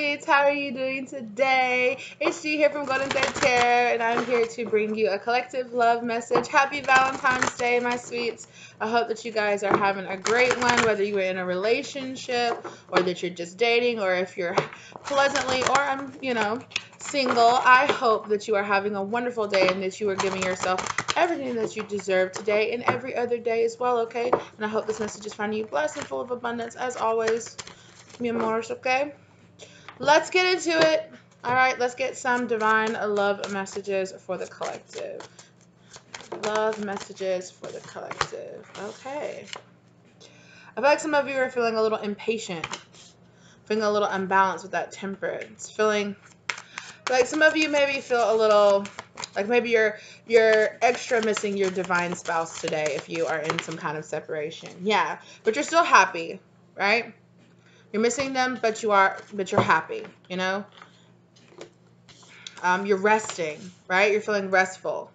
sweets. How are you doing today? It's G here from Golden Thread Tarot, and I'm here to bring you a collective love message. Happy Valentine's Day, my sweets. I hope that you guys are having a great one, whether you are in a relationship or that you're just dating, or if you're pleasantly or single. I hope that you are having a wonderful day and that you are giving yourself everything that you deserve today and every other day as well, okay? And I hope this message is finding you blessed and full of abundance as always, mi amores, okay? Let's get into it. All right, let's get some divine love messages for the collective. Love messages for the collective. Okay. I feel like some of you are feeling a little impatient, feeling a little unbalanced with that temperance, feeling like some of you maybe feel a little like maybe you're extra missing your divine spouse today if you are in some kind of separation. Yeah, but you're still happy, right? You're missing them, but you're happy, you know? You're resting, right? You're feeling restful.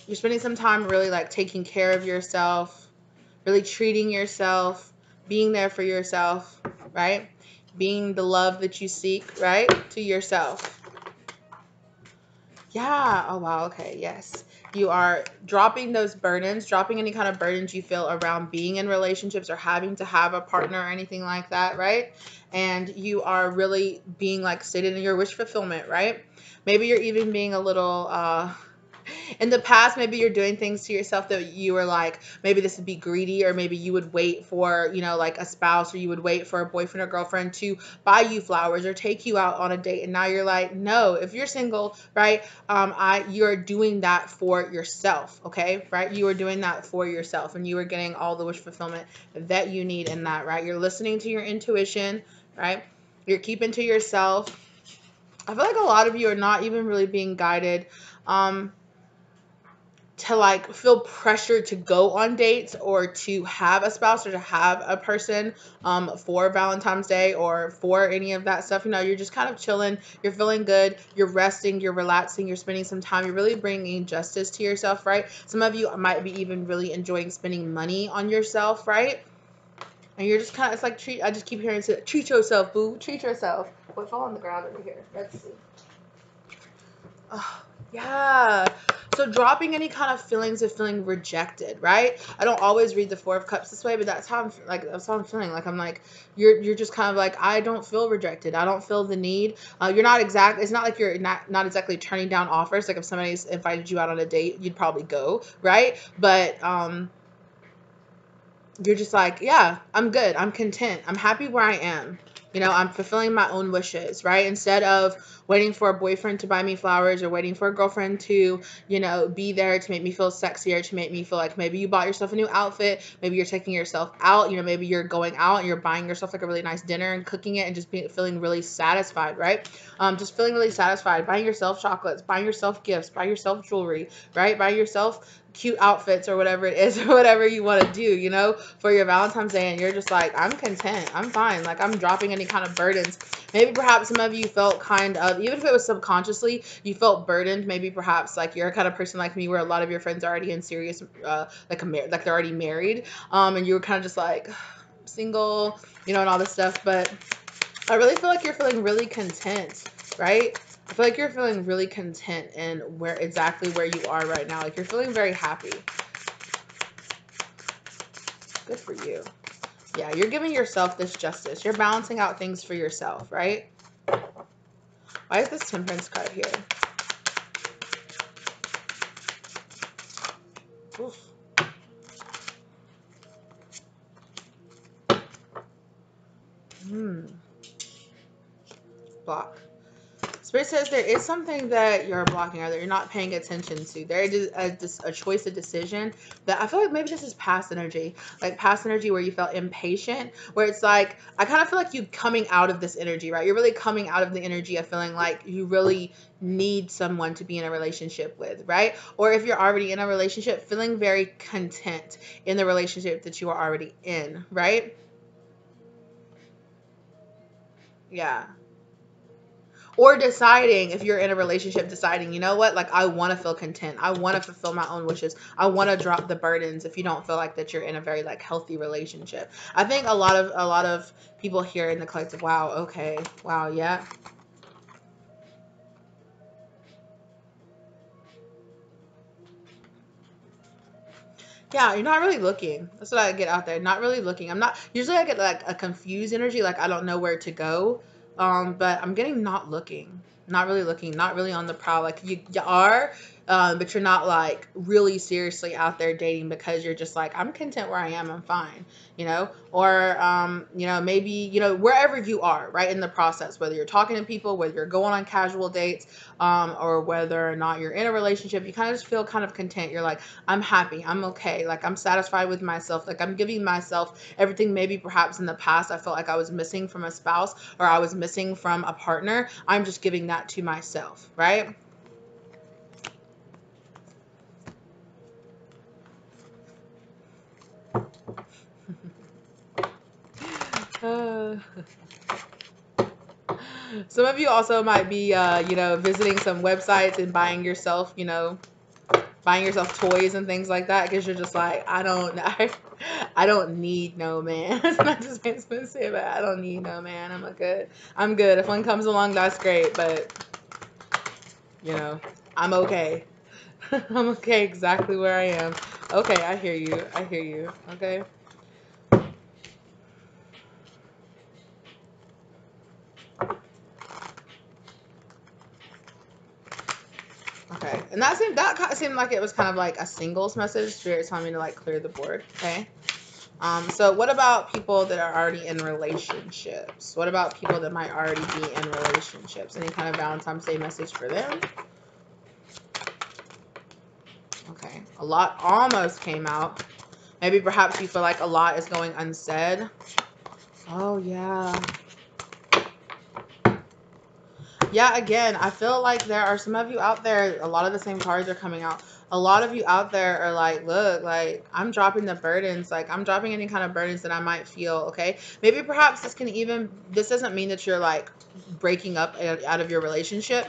You're spending some time really like taking care of yourself, really treating yourself, being there for yourself, right? Being the love that you seek, right? To yourself. Yeah. Oh, wow. Okay. Yes. You are dropping those burdens, dropping any kind of burdens you feel around being in relationships or having to have a partner or anything like that, right? And you are really being like stated in your wish fulfillment, right? Maybe you're even being a little, in the past, maybe you're doing things to yourself that you were like, maybe this would be greedy, or maybe you would wait for, like a spouse, or you would wait for a boyfriend or girlfriend to buy you flowers or take you out on a date. And now you're like, no, if you're single, right? You're doing that for yourself. Okay. Right. You are doing that for yourself, and you are getting all the wish fulfillment that you need in that, right? You're listening to your intuition, right? You're keeping to yourself. I feel like a lot of you are not even really being guided, to like feel pressure to go on dates or to have a spouse or to have a person for Valentine's Day or for any of that stuff. You're just kind of chilling, you're feeling good, you're resting, you're relaxing, you're spending some time, you're really bringing justice to yourself, right? Some of you might be even really enjoying spending money on yourself, right? And you're just kind of, it's like, I just keep hearing it, treat yourself, boo, treat yourself. What fell on the ground over here? Let's see. Oh, yeah. So dropping any kind of feelings of feeling rejected, right? I don't always read the Four of Cups this way, but that's how I'm feeling. Like I'm like, you're just kind of like, I don't feel rejected. I don't feel the need. You're not it's not like you're not exactly turning down offers. Like if somebody's invited you out on a date, you'd probably go, right? But you're just like, yeah, I'm good. I'm content. I'm happy where I am. I'm fulfilling my own wishes, right? Instead of waiting for a boyfriend to buy me flowers or waiting for a girlfriend to, be there to make me feel sexier, to make me feel like maybe you bought yourself a new outfit. Maybe you're taking yourself out, maybe you're going out and you're buying yourself like a really nice dinner and cooking it and just feeling really satisfied, right? Just feeling really satisfied, buying yourself chocolates, buying yourself gifts, buying yourself jewelry, right? Buying yourself cute outfits or whatever it is, or whatever you want to do, for your Valentine's Day. And you're just like, I'm content. I'm fine. Like I'm dropping any kind of burdens. Maybe perhaps some of you felt kind of, even if it was subconsciously, you felt burdened. Maybe perhaps like you're a kind of person like me where a lot of your friends are already in serious, like they're already married. And you were kind of just like single, and all this stuff. But I really feel like you're feeling really content, right? I feel like you're feeling really content in exactly where you are right now. Like you're feeling very happy. Good for you. Yeah, you're giving yourself this justice. You're balancing out things for yourself, right? Why is this Temperance card here? Oof. Block. Spirit says there is something that you're blocking or that you're not paying attention to. There is a choice, a decision that I feel like maybe this is past energy. Like past energy where you felt impatient, where it's like, I kind of feel like you coming out of this energy, right? You're really coming out of the energy of feeling like you really need someone to be in a relationship with, right? Or if you're already in a relationship, feeling very content in the relationship that you are already in, right? Yeah. Or deciding, if you're in a relationship, deciding, you know what, like I want to feel content. I want to fulfill my own wishes. I want to drop the burdens if you don't feel like that you're in a very like healthy relationship. I think a lot of people here in the collective, wow, okay, wow, yeah. Yeah, you're not really looking. That's what I get out there. Not really looking. I'm not usually I get like a confused energy, like I don't know where to go. But I'm getting not looking. Not really looking, not really on the prowl. Like you are, but you're not like really seriously out there dating because you're just like, I'm content where I am, I'm fine, you know? Or maybe, wherever you are, right, in the process, whether you're talking to people, whether you're going on casual dates, or whether or not you're in a relationship, you kind of just feel kind of content. You're like, I'm happy. I'm okay. Like I'm satisfied with myself. Like I'm giving myself everything maybe perhaps in the past I felt like I was missing from a spouse or I was missing from a partner. I'm just giving that to myself, right? Uh, some of you also might be, visiting some websites and buying yourself toys and things like that because you're just like, I don't need no man. It's not just supposed to say that. I don't need no man. I'm good. If one comes along, that's great. But you know, I'm okay. I'm okay exactly where I am. Okay, I hear you. I hear you. Okay. Okay. And that kind of seemed like it was kind of like a singles message. Spirit telling me to like clear the board. Okay. So what about people that are already in relationships? What about people that might already be in relationships? Any kind of Valentine's Day message for them? Okay. A lot almost came out. Maybe perhaps you feel like a lot is going unsaid. Oh, yeah. Yeah, again, I feel like there are some of you out there, a lot of the same cards are coming out. A lot of you out there are like, look, like I'm dropping the burdens, like I'm dropping any kind of burdens that I might feel, okay? Maybe perhaps this doesn't mean that you're like breaking up out of your relationship,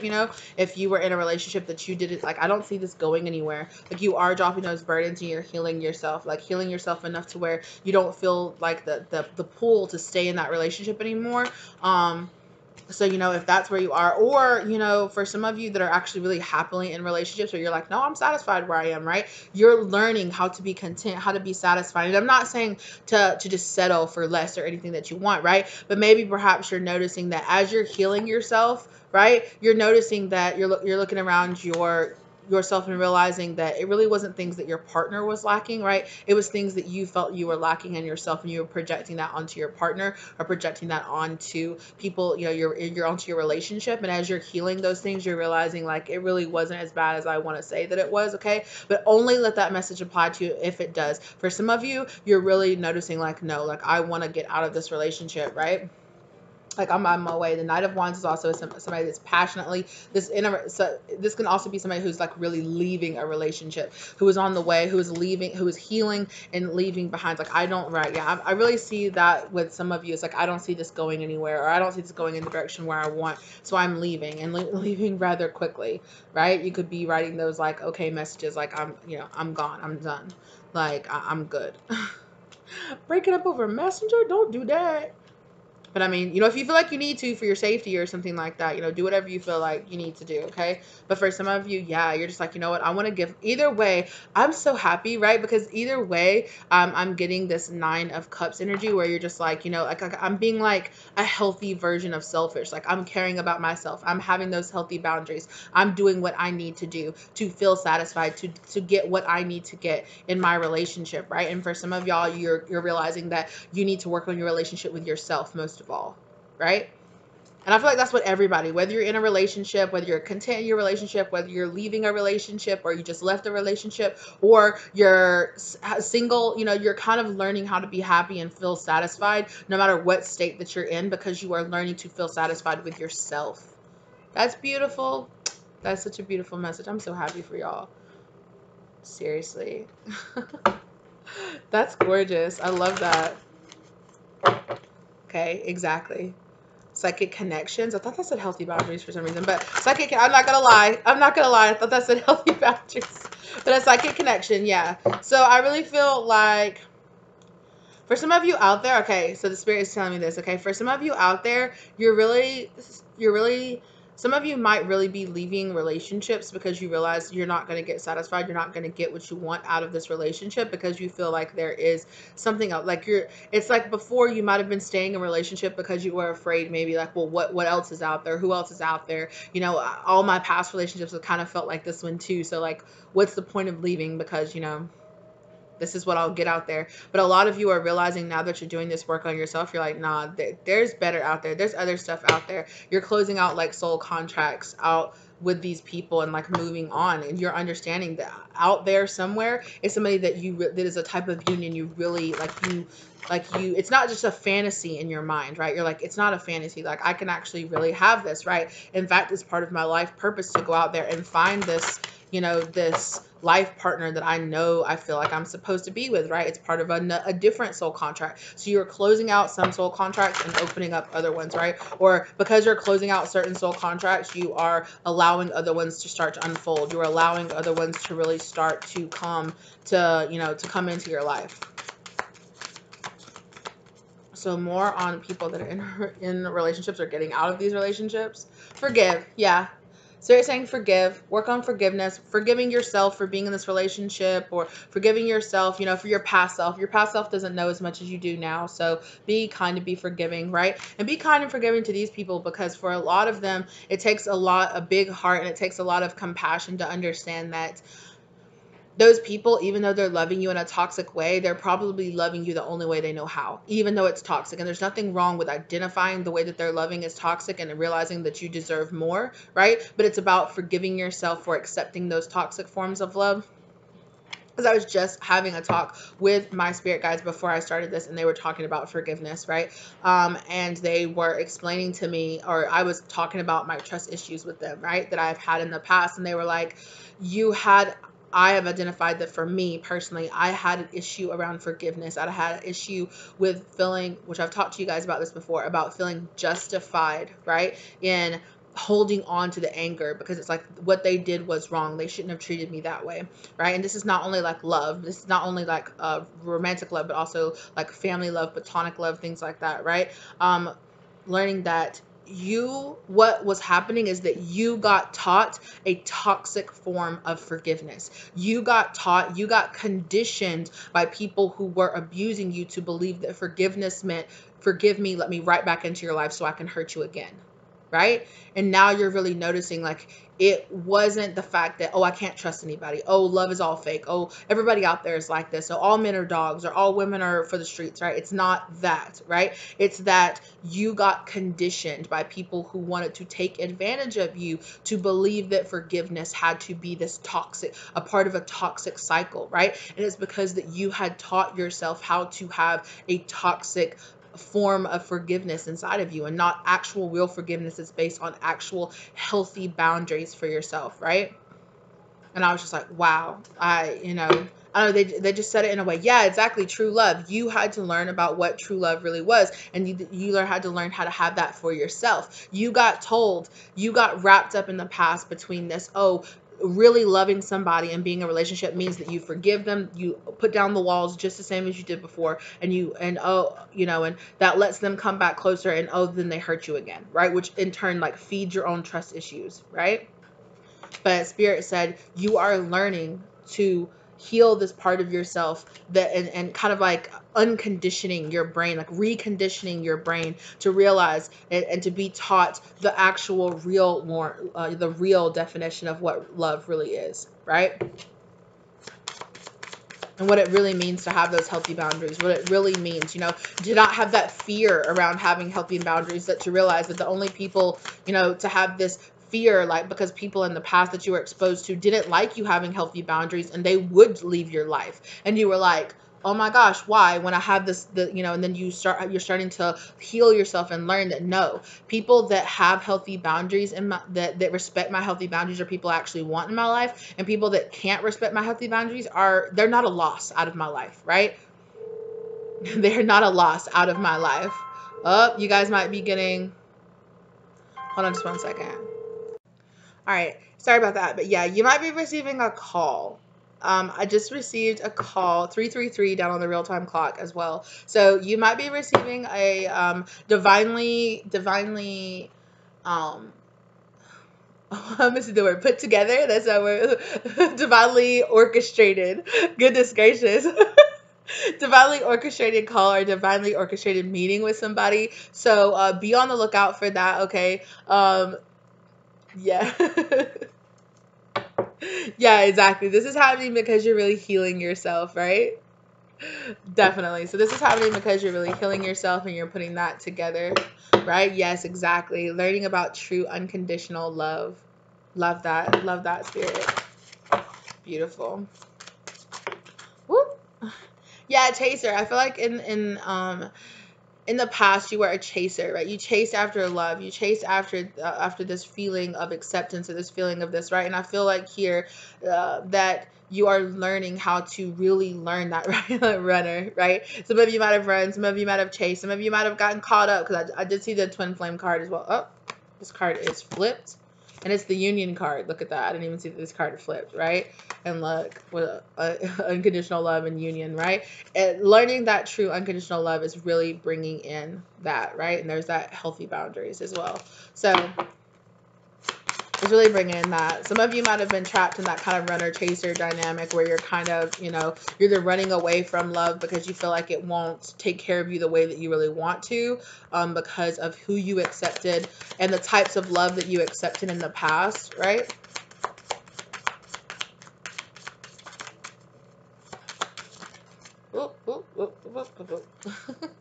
if you were in a relationship that you didn't, like I don't see this going anywhere. Like you are dropping those burdens and you're healing yourself, like healing yourself enough to where you don't feel like the pull to stay in that relationship anymore. So, if that's where you are, or, for some of you that are actually really happily in relationships where you're like, no, I'm satisfied where I am, right? You're learning how to be content, how to be satisfied. And I'm not saying to just settle for less or anything that you want, right? But maybe perhaps you're noticing that as you're healing yourself, right? You're noticing that you're looking around yourself and realizing that it really wasn't things that your partner was lacking, right? It was things that you felt you were lacking in yourself, and you were projecting that onto your partner or projecting that onto people, you're onto your relationship. And as you're healing those things, you're realizing like it really wasn't as bad as I want to say that it was, okay? But only let that message apply to you if it does. For some of you, you're really noticing like, no, like I want to get out of this relationship, right? Like I'm on my way. The Knight of Wands is also somebody that's passionately so this can also be somebody who's like really leaving a relationship, who is on the way, who is leaving, who is healing and leaving behind. Like I don't, right? Yeah, I really see that with some of you. It's like I don't see this going anywhere, or I don't see this going in the direction where I want, so I'm leaving and leaving rather quickly, right? You could be writing those like okay messages, like I'm gone, I'm done, like I'm good. Break it up over Messenger? Don't do that. But I mean, if you feel like you need to for your safety or something like that, do whatever you feel like you need to do, okay? But for some of you, yeah, you're just like, you know what? I want to give. Either way, I'm so happy, right? Because either way, I'm getting this Nine of Cups energy where you're just like, like I'm being like a healthy version of selfish. Like I'm caring about myself. I'm having those healthy boundaries. I'm doing what I need to do to feel satisfied, to get what I need to get in my relationship, right? And for some of y'all, you're realizing that you need to work on your relationship with yourself most of all, right? And I feel like that's what everybody, whether you're in a relationship, whether you're content in your relationship, whether you're leaving a relationship or you just left a relationship, or you're single, you're kind of learning how to be happy and feel satisfied no matter what state that you're in, because you are learning to feel satisfied with yourself. That's beautiful. That's such a beautiful message. I'm so happy for y'all. Seriously. That's gorgeous. I love that. Okay, exactly. psychic connections. I thought that said healthy boundaries for some reason, but psychic, I'm not gonna lie. I thought that said healthy boundaries, but a psychic connection. Yeah. So I really feel like for some of you out there, okay, so the spirit is telling me this, okay, for some of you out there, some of you might really be leaving relationships because you realize you're not going to get satisfied. You're not going to get what you want out of this relationship because you feel like there is something else. Like it's like before you might have been staying in a relationship because you were afraid, maybe like, well, what else is out there? Who else is out there? You know, all my past relationships have kind of felt like this one too. So like, what's the point of leaving? Because, you know, this is what I'll get out there. But a lot of you are realizing now that you're doing this work on yourself, you're like, nah, there's better out there. There's other stuff out there. You're closing out like soul contracts out with these people and like moving on, and you're understanding that out there somewhere is somebody that that is a type of union you really like. It's not just a fantasy in your mind, right? You're like, it's not a fantasy, like I can actually really have this, right? In fact, it's part of my life purpose to go out there and find this, you know, this life partner that I know I feel like I'm supposed to be with, right? It's part of a different soul contract. So you're closing out some soul contracts and opening up other ones, right? Or because you're closing out certain soul contracts, you are allowing other ones to start to unfold. You're allowing other ones to really start to come to, you know, to come into your life. So more on people that are in relationships or getting out of these relationships. Forgive. Yeah. So you're saying forgive, work on forgiveness, forgiving yourself for being in this relationship, or forgiving yourself, you know, for your past self. Your past self doesn't know as much as you do now. So be kind and be forgiving, right? And be kind and forgiving to these people, because for a lot of them, it takes a big heart, and it takes a lot of compassion to understand that those people, even though they're loving you in a toxic way, they're probably loving you the only way they know how, even though it's toxic. And there's nothing wrong with identifying the way that they're loving is toxic and realizing that you deserve more, right? But it's about forgiving yourself for accepting those toxic forms of love. Because I was just having a talk with my spirit guides before I started this, and they were talking about forgiveness, right? And they were explaining to me, or I was talking about my trust issues with them, right, that I've had in the past. And they were like, I have identified that for me personally, I had an issue around forgiveness. I had an issue with feeling, which I've talked to you guys about this before, about feeling justified, right, in holding on to the anger, because it's like what they did was wrong. They shouldn't have treated me that way, right? And this is not only like love. This is not only like romantic love, but also like family love, platonic love, things like that, right? Learning that what was happening is that you got taught a toxic form of forgiveness. You got conditioned by people who were abusing you to believe that forgiveness meant, forgive me, let me right back into your life so I can hurt you again, right? And now you're really noticing, like, it wasn't the fact that, oh, I can't trust anybody. Oh, love is all fake. Oh, everybody out there is like this. So all men are dogs, or all women are for the streets, right? It's not that, right? It's that you got conditioned by people who wanted to take advantage of you to believe that forgiveness had to be this toxic, a part of a toxic cycle, right? And it's because that you had taught yourself how to have a toxic form of forgiveness inside of you, and not actual real forgiveness that's based on actual healthy boundaries for yourself, right? And I was just like, wow, I don't know, they just said it in a way. Yeah, exactly. True love. You had to learn about what true love really was. And you had to learn how to have that for yourself. You got wrapped up in the past between this, oh, really loving somebody and being in a relationship means that you forgive them, you put down the walls just the same as you did before, and that lets them come back closer, and oh, then they hurt you again, right? Which in turn like feeds your own trust issues, right? But spirit said you are learning to heal this part of yourself, that and kind of like unconditioning your brain, like reconditioning your brain to realize and to be taught the actual the real definition of what love really is, right? And what it really means to have those healthy boundaries, what it really means, to not have that fear around having healthy boundaries, that to realize that the only people, to have this fear, like, because people in the past that you were exposed to didn't like you having healthy boundaries, and they would leave your life. And you were like, oh my gosh, why? When I have this, and then you're starting to heal yourself and learn that no, people that have healthy boundaries and that respect my healthy boundaries are people I actually want in my life. And people that can't respect my healthy boundaries they're not a loss out of my life, right? They're not a loss out of my life. Oh, you guys might be getting Hold on just one second. All right, sorry about that, but yeah, you might be receiving a call. I just received a call, 333 down on the real-time clock as well. So you might be receiving a divinely, um, I'm missing the word, put together. That's our word. Divinely orchestrated. Goodness gracious. Divinely orchestrated call or divinely orchestrated meeting with somebody. So be on the lookout for that, okay? Yeah. Yeah, exactly. This is happening because you're really healing yourself, right? Definitely. So this is happening because you're really healing yourself and you're putting that together, right? Yes, exactly. Learning about true unconditional love. Love that. Love that, spirit. Beautiful. Whoop. Yeah, chaser. I feel like in the past you were a chaser, right? You chase after love, you chase after this feeling of acceptance or this feeling of this, right? And I feel like here that you are learning how to really learn that right runner, right? Some of you might have run, some of you might have chased, some of you might have gotten caught up, because I did see the twin flame card as well. Oh, this card is flipped. And it's the union card. Look at that. I didn't even see that this card flipped, right? And look, with unconditional love and union, right? And learning that true unconditional love is really bringing in that, right? And there's that healthy boundaries as well. So it's really bringing in that. Some of you might have been trapped in that kind of runner chaser dynamic where you're kind of, you're either running away from love because you feel like it won't take care of you the way that you really want to, because of who you accepted and the types of love that you accepted in the past, right? Oop, oop, oop, oop, oop, oop.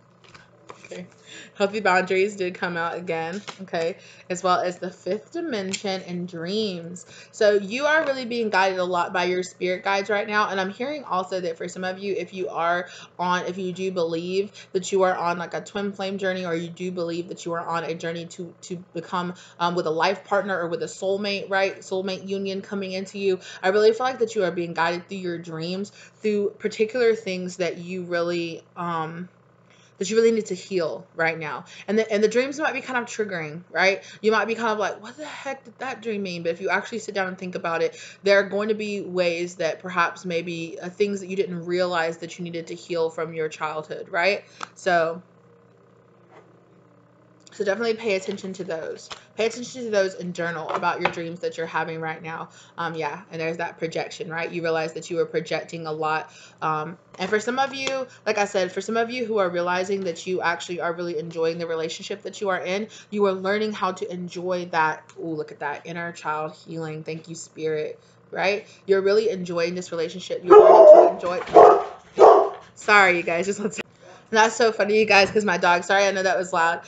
Okay. Healthy boundaries did come out again. Okay. As well as the fifth dimension and dreams. So you are really being guided a lot by your spirit guides right now. And I'm hearing also that for some of you, if you do believe that you are on like a twin flame journey, or you do believe that you are on a journey to become with a life partner or with a soulmate, right? Soulmate union coming into you. I really feel like that you are being guided through your dreams, through particular things that you really, need to heal right now. And the dreams might be kind of triggering, right? You might be kind of like, what the heck did that dream mean? But if you actually sit down and think about it, there are going to be ways that perhaps maybe things that you didn't realize that you needed to heal from your childhood, right? So definitely pay attention to those. Pay attention to those and journal about your dreams that you're having right now. Yeah, and there's that projection, right? You realize that you were projecting a lot. And for some of you, like I said, for some of you who are realizing that you actually are really enjoying the relationship that you are in, you are learning how to enjoy that. Ooh, look at that. Inner child healing. Thank you, Spirit. Right? You're really enjoying this relationship. You're learning to enjoy. Sorry, you guys. Just let's. That's so funny, you guys, because my dog, sorry, I know that was loud.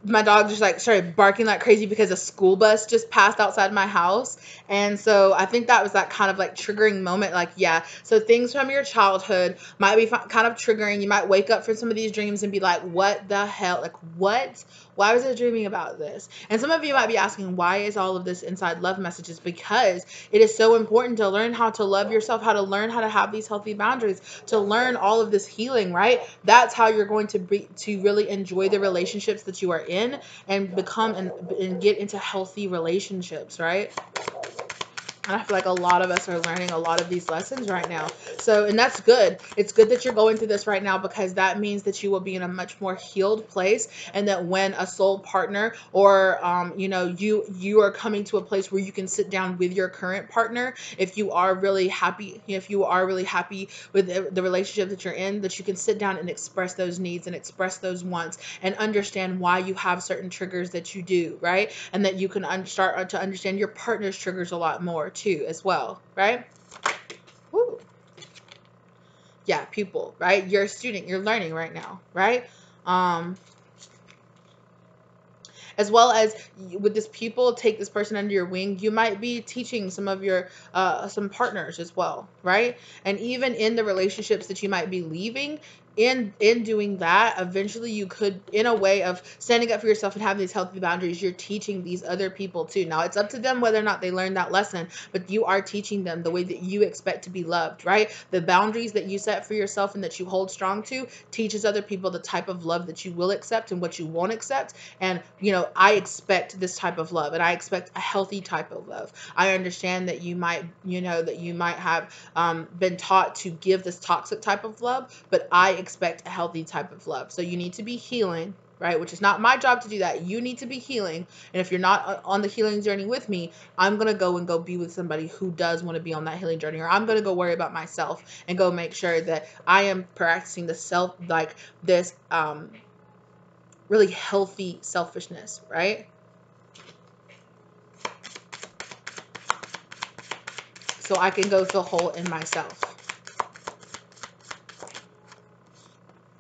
My dog just like started barking like crazy because a school bus just passed outside my house. And so I think that was that kind of like triggering moment. Like, yeah, so things from your childhood might be kind of triggering. You might wake up from some of these dreams and be like, what the hell? Like, what? Why was I dreaming about this? And some of you might be asking, why is all of this inside love messages? Because it is so important to learn how to love yourself, how to learn how to have these healthy boundaries, to learn all of this healing, right? That's how you're going to really enjoy the relationships that you are in and become and get into healthy relationships, right? And I feel like a lot of us are learning a lot of these lessons right now. So, and that's good. It's good that you're going through this right now, because that means that you will be in a much more healed place. And that when a soul partner or, you are coming to a place where you can sit down with your current partner, if you are really happy, with the relationship that you're in, that you can sit down and express those needs and express those wants and understand why you have certain triggers that you do, right? And that you can start to understand your partner's triggers a lot more too as well, right? Woo. Yeah, pupil, right? You're a student, you're learning right now, right? As well as with this pupil, take this person under your wing, you might be teaching some of your some partners as well, right? And even in the relationships that you might be leaving, in doing that, eventually you could, in a way of standing up for yourself and having these healthy boundaries, you're teaching these other people too. Now it's up to them whether or not they learn that lesson, but you are teaching them the way that you expect to be loved, right? The boundaries that you set for yourself and that you hold strong to teaches other people the type of love that you will accept and what you won't accept. And I expect this type of love, and I expect a healthy type of love. I understand that you might have been taught to give this toxic type of love, but I expect a healthy type of love. So you need to be healing, right? Which is not my job to do that. You need to be healing. And if you're not on the healing journey with me, I'm going to go be with somebody who does want to be on that healing journey, or I'm going to go worry about myself and go make sure that I am practicing the self, like this, really healthy selfishness, right? So I can go feel whole in myself.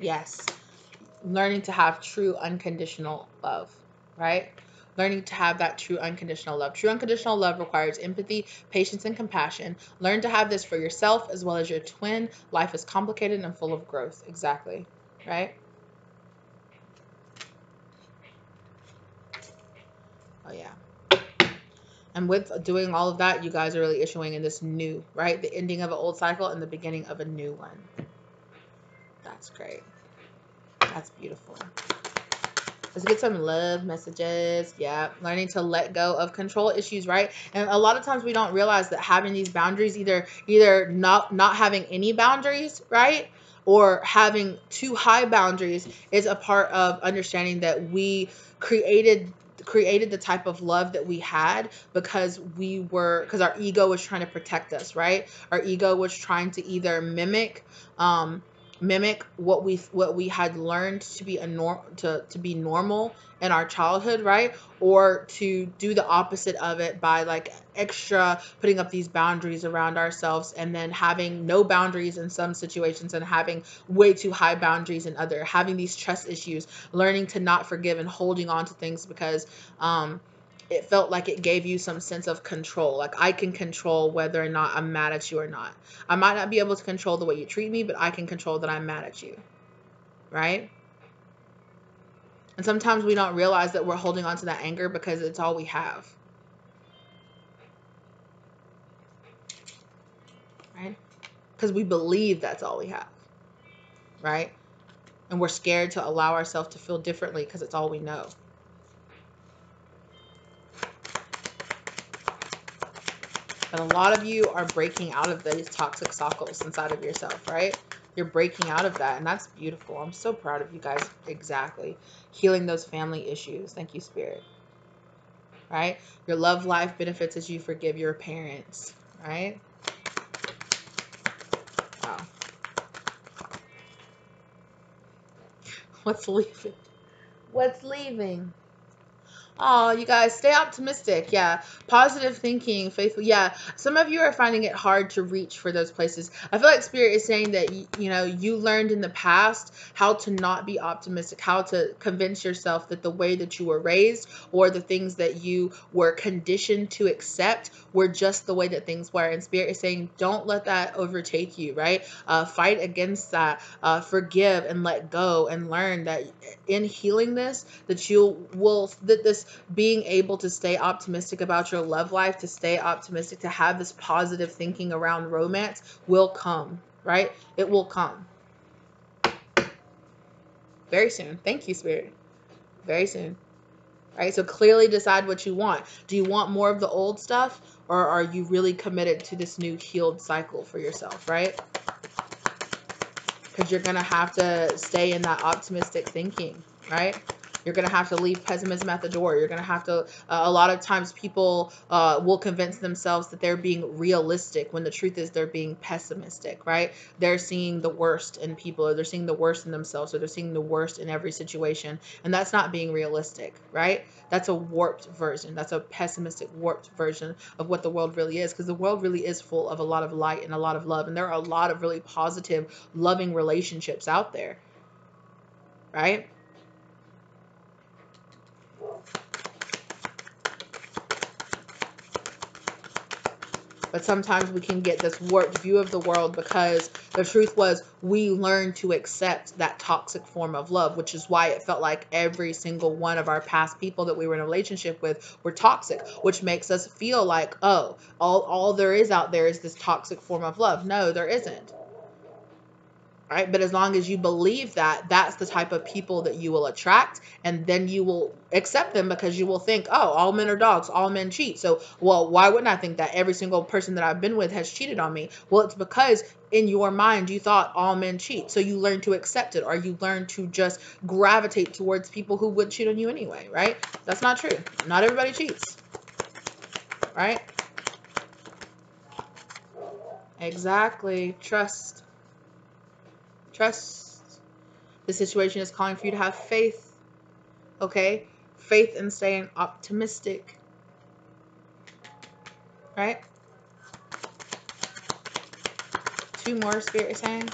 Yes. Learning to have true unconditional love, right? Learning to have that true unconditional love. True unconditional love requires empathy, patience, and compassion. Learn to have this for yourself as well as your twin. Life is complicated and full of growth. Exactly, right? Oh, yeah. And with doing all of that, you guys are really issuing in this new, right? The ending of an old cycle and the beginning of a new one. That's great. That's beautiful. Let's get some love messages. Yeah. Learning to let go of control issues, right? And a lot of times we don't realize that having these boundaries, either not having any boundaries, right? Or having too high boundaries, is a part of understanding that we created the type of love that we had because our ego was trying to protect us, right? Our ego was trying to either mimic what we had learned to be to be normal in our childhood, right? Or to do the opposite of it by like extra putting up these boundaries around ourselves, and then having no boundaries in some situations and having way too high boundaries in other, having these trust issues, learning to not forgive and holding on to things because it felt like it gave you some sense of control. Like, I can control whether or not I'm mad at you or not. I might not be able to control the way you treat me, but I can control that I'm mad at you, right? And sometimes we don't realize that we're holding on to that anger because it's all we have, right? Because we believe that's all we have, right? And we're scared to allow ourselves to feel differently because it's all we know. But a lot of you are breaking out of these toxic cycles inside of yourself, right? You're breaking out of that, and that's beautiful. I'm so proud of you guys. Exactly. Healing those family issues. Thank you, Spirit. Right? Your love life benefits as you forgive your parents, right? Wow. What's leaving? What's leaving? Oh, you guys, stay optimistic. Yeah. Positive thinking, faithful. Yeah. Some of you are finding it hard to reach for those places. I feel like Spirit is saying that, you learned in the past how to not be optimistic, how to convince yourself that the way that you were raised or the things that you were conditioned to accept were just the way that things were. And Spirit is saying, don't let that overtake you, right? Fight against that. Forgive and let go, and learn that in healing this, that this being able to stay optimistic about your love life, to stay optimistic, to have this positive thinking around romance will come, right? It will come very soon. Thank you, Spirit. Very soon. Right? So clearly decide what you want. Do you want more of the old stuff, or are you really committed to this new healed cycle for yourself, right? Because you're going to have to stay in that optimistic thinking, right? You're going to have to leave pessimism at the door. You're going to have to, a lot of times people will convince themselves that they're being realistic when the truth is they're being pessimistic, right? They're seeing the worst in people, or they're seeing the worst in themselves, or they're seeing the worst in every situation. And that's not being realistic, right? That's a warped version. That's a pessimistic, warped version of what the world really is, because the world really is full of a lot of light and a lot of love. And there are a lot of really positive, loving relationships out there, right? But sometimes we can get this warped view of the world because the truth was we learned to accept that toxic form of love, which is why it felt like every single one of our past people that we were in a relationship with were toxic, which makes us feel like, oh, all there is out there is this toxic form of love. No, there isn't. Right? But as long as you believe that, that's the type of people that you will attract, and then you will accept them because you will think, oh, all men are dogs, all men cheat. So, well, why wouldn't I think that every single person that I've been with has cheated on me? Well, it's because in your mind you thought all men cheat. So you learn to accept it, or you learn to just gravitate towards people who would cheat on you anyway, right? That's not true. Not everybody cheats, right? Exactly. Trust. Trust. The situation is calling for you to have faith. Okay? Faith in staying optimistic. Right? Two more, Spirit is saying.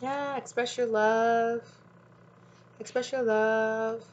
Yeah, express your love. Express your love.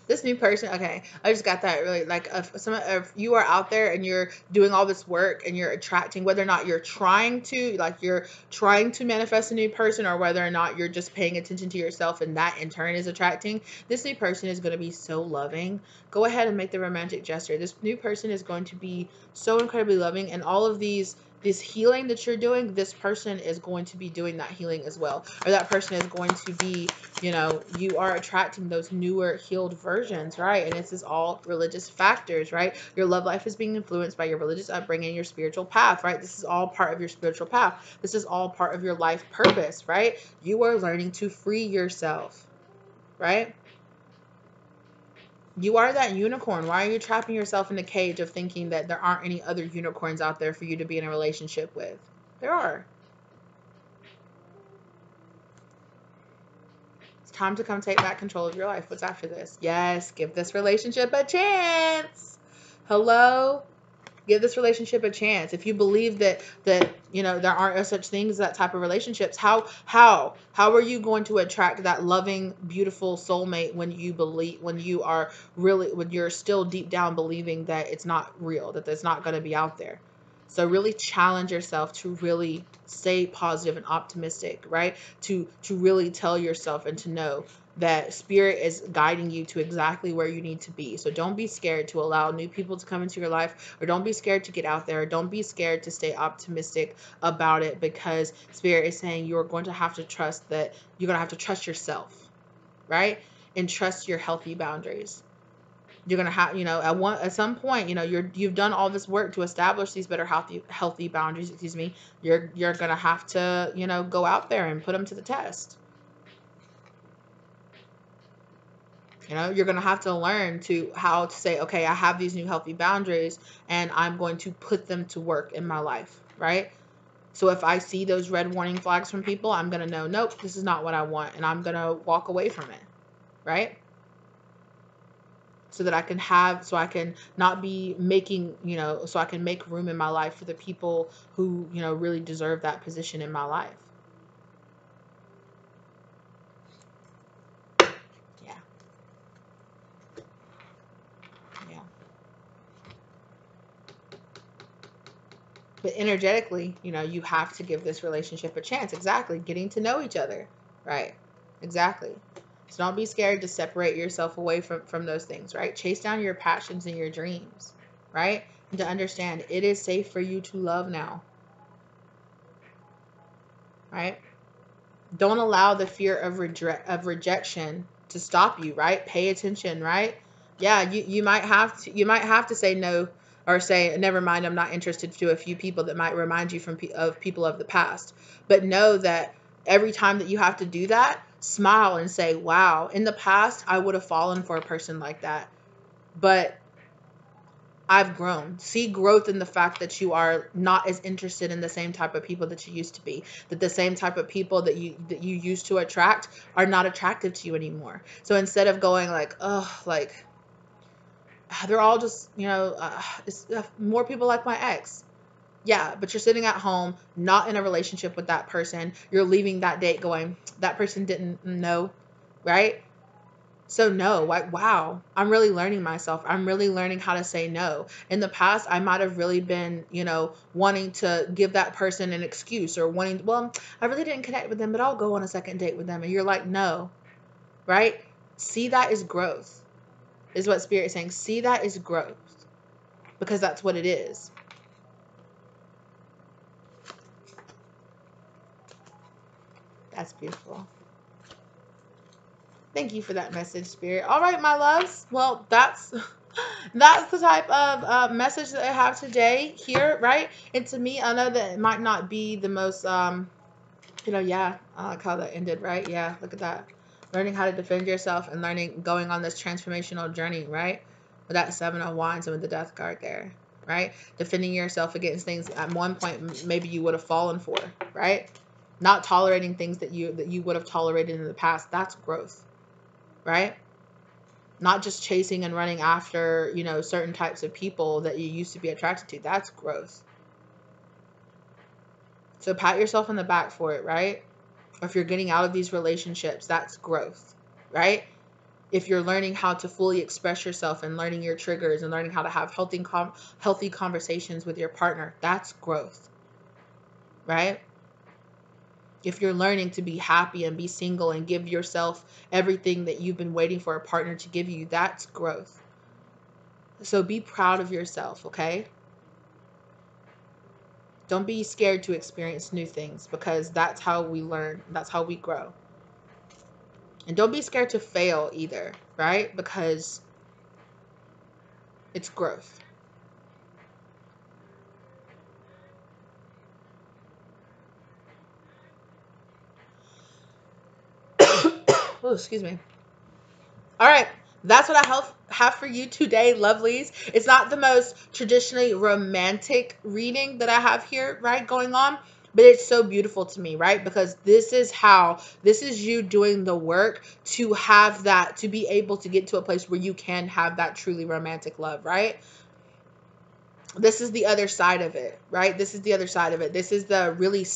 This new person, okay, I just got that really, like, if you are out there and you're doing all this work and you're attracting, whether or not you're trying to manifest a new person, or whether or not you're just paying attention to yourself and that in turn is attracting, this new person is going to be so loving. Go ahead and make the romantic gesture. This new person is going to be so incredibly loving, and all of this healing that you're doing, this person is going to be doing that healing as well. Or that person is going to be, you are attracting those newer healed versions, right? And this is all religious factors, right? Your love life is being influenced by your religious upbringing, your spiritual path, right? This is all part of your spiritual path. This is all part of your life purpose, right? You are learning to free yourself, right? You are that unicorn. Why are you trapping yourself in a cage of thinking that there aren't any other unicorns out there for you to be in a relationship with? There are. It's time to come take back control of your life. What's after this? Yes, give this relationship a chance. Hello? Give this relationship a chance. If you believe that there aren't such things as that type of relationships, how are you going to attract that loving, beautiful soulmate when you're still deep down believing that it's not real, that it's not going to be out there? So really challenge yourself to really stay positive and optimistic, right? To really tell yourself and to know that spirit is guiding you to exactly where you need to be. So don't be scared to allow new people to come into your life, or don't be scared to get out there, or don't be scared to stay optimistic about it, because spirit is saying you're going to have to trust that you're going to have to trust yourself, right? And trust your healthy boundaries. You're going to have, at some point, you've done all this work to establish these better healthy boundaries, excuse me. You're going to have to, go out there and put them to the test. You're going to have to learn how to say, okay, I have these new healthy boundaries and I'm going to put them to work in my life, right? So if I see those red warning flags from people, I'm going to know, nope, this is not what I want. And I'm going to walk away from it, right? So that I can not be making, so I can make room in my life for the people who, really deserve that position in my life. Yeah. Yeah. But energetically, you have to give this relationship a chance. Exactly. Getting to know each other. Right. Exactly. So don't be scared to separate yourself away from those things, right? Chase down your passions and your dreams, right? And to understand it is safe for you to love now, right? Don't allow the fear of rejection to stop you, right? Pay attention, right? Yeah, you might have to say no, or say never mind, I'm not interested, to a few people that might remind you of people of the past. But know that every time that you have to do that, smile and say, wow, in the past I would have fallen for a person like that, but I've grown. See growth in the fact that you are not as interested in the same type of people that you used to be. That the same type of people that you used to attract are not attractive to you anymore. So instead of going like, oh, like they're all just, more people like my ex. Yeah, but you're sitting at home, not in a relationship with that person. You're leaving that date going, that person didn't know, right? So no, like, wow, I'm really learning myself. I'm really learning how to say no. In the past, I might have really been, wanting to give that person an excuse or wanting, well, I really didn't connect with them, but I'll go on a second date with them. And you're like, no, right? See that is growth, is what Spirit is saying. See that is growth, because that's what it is. That's beautiful. Thank you for that message, Spirit. All right, my loves. Well, that's the type of message that I have today here, right? And to me, I know that it might not be the most, yeah, I like how that ended, right? Yeah, look at that. Learning how to defend yourself and going on this transformational journey, right? With that Seven of Wands and with the Death card there, right? Defending yourself against things at one point maybe you would have fallen for, right? Not tolerating things that you would have tolerated in the past. That's growth, right? Not just chasing and running after, certain types of people that you used to be attracted to. That's growth. So pat yourself on the back for it, right? Or if you're getting out of these relationships, that's growth, right? If you're learning how to fully express yourself and learning your triggers and learning how to have healthy conversations with your partner, that's growth, right? If you're learning to be happy and be single and give yourself everything that you've been waiting for a partner to give you, that's growth. So be proud of yourself, okay? Don't be scared to experience new things, because that's how we learn. That's how we grow. And don't be scared to fail either, right? Because it's growth. Oh, excuse me. All right. That's what I have for you today, lovelies. It's not the most traditionally romantic reading that I have here, right, going on. But it's so beautiful to me, right? Because this is you doing the work to have that, to be able to get to a place where you can have that truly romantic love, right? This is the other side of it, right? This is the other side of it. This is the really,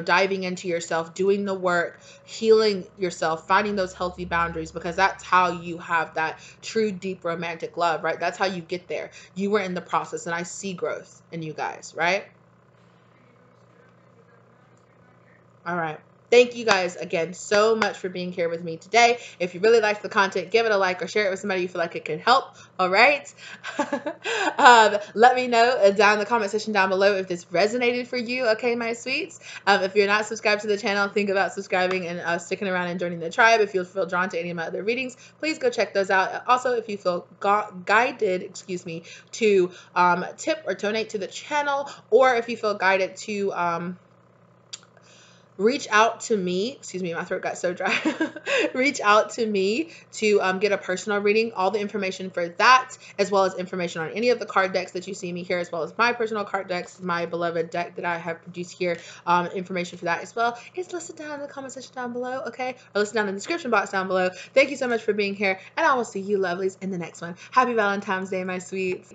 diving into yourself, doing the work, healing yourself, finding those healthy boundaries, because that's how you have that true, deep romantic love, right? That's how you get there. You were in the process, and I see growth in you guys, right? All right. Thank you guys again so much for being here with me today. If you really liked the content, give it a like or share it with somebody you feel like it could help. All right. Let me know down in the comment section down below if this resonated for you. Okay, my sweets. If you're not subscribed to the channel, think about subscribing and sticking around and joining the tribe. If you feel drawn to any of my other readings, please go check those out. Also, if you feel guided, to tip or donate to the channel, or if you feel guided to reach out to me. Excuse me, my throat got so dry. Reach out to me to get a personal reading. All the information for that, as well as information on any of the card decks that you see me here, as well as my personal card decks, my beloved deck that I have produced here, information for that as well, is listed down in the comment section down below, okay? Or listed down in the description box down below. Thank you so much for being here, and I will see you lovelies in the next one. Happy Valentine's Day, my sweets.